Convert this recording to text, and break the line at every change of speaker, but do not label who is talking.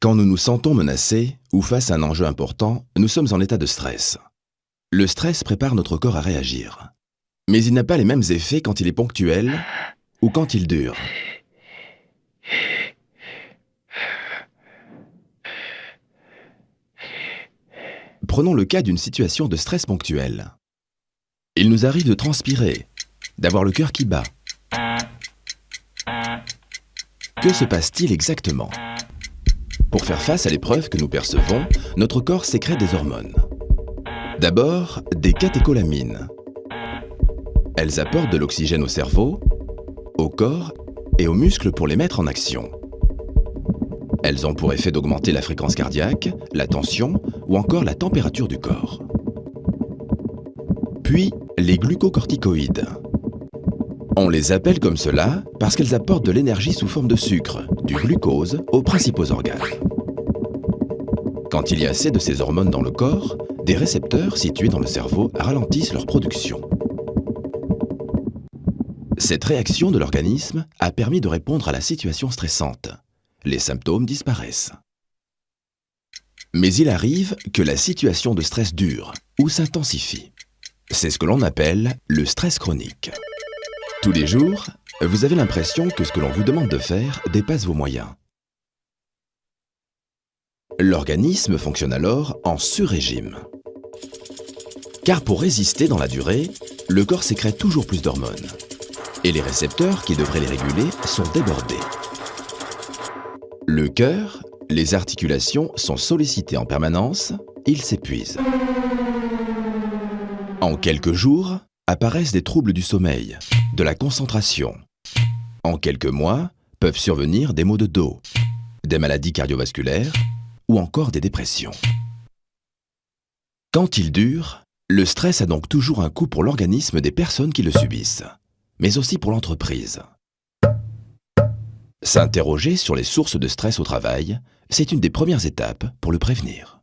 Quand nous nous sentons menacés ou face à un enjeu important, nous sommes en état de stress. Le stress prépare notre corps à réagir. Mais il n'a pas les mêmes effets quand il est ponctuel ou quand il dure. Prenons le cas d'une situation de stress ponctuel. Il nous arrive de transpirer, d'avoir le cœur qui bat. Que se passe-t-il exactement ? Pour faire face à l'épreuve que nous percevons, notre corps sécrète des hormones. D'abord, des catécholamines. Elles apportent de l'oxygène au cerveau, au corps et aux muscles pour les mettre en action. Elles ont pour effet d'augmenter la fréquence cardiaque, la tension ou encore la température du corps. Puis, les glucocorticoïdes. On les appelle comme cela parce qu'elles apportent de l'énergie sous forme de sucre, du glucose, aux principaux organes. Quand il y a assez de ces hormones dans le corps, des récepteurs situés dans le cerveau ralentissent leur production. Cette réaction de l'organisme a permis de répondre à la situation stressante. Les symptômes disparaissent. Mais il arrive que la situation de stress dure ou s'intensifie. C'est ce que l'on appelle le stress chronique. Tous les jours, vous avez l'impression que ce que l'on vous demande de faire dépasse vos moyens. L'organisme fonctionne alors en sur-régime. Car pour résister dans la durée, le corps sécrète toujours plus d'hormones. Et les récepteurs qui devraient les réguler sont débordés. Le cœur, les articulations sont sollicités en permanence, ils s'épuisent. En quelques jours, apparaissent des troubles du sommeil, de la concentration. En quelques mois, peuvent survenir des maux de dos, des maladies cardiovasculaires ou encore des dépressions. Quand il dure, le stress a donc toujours un coût pour l'organisme des personnes qui le subissent, mais aussi pour l'entreprise. S'interroger sur les sources de stress au travail, c'est une des premières étapes pour le prévenir.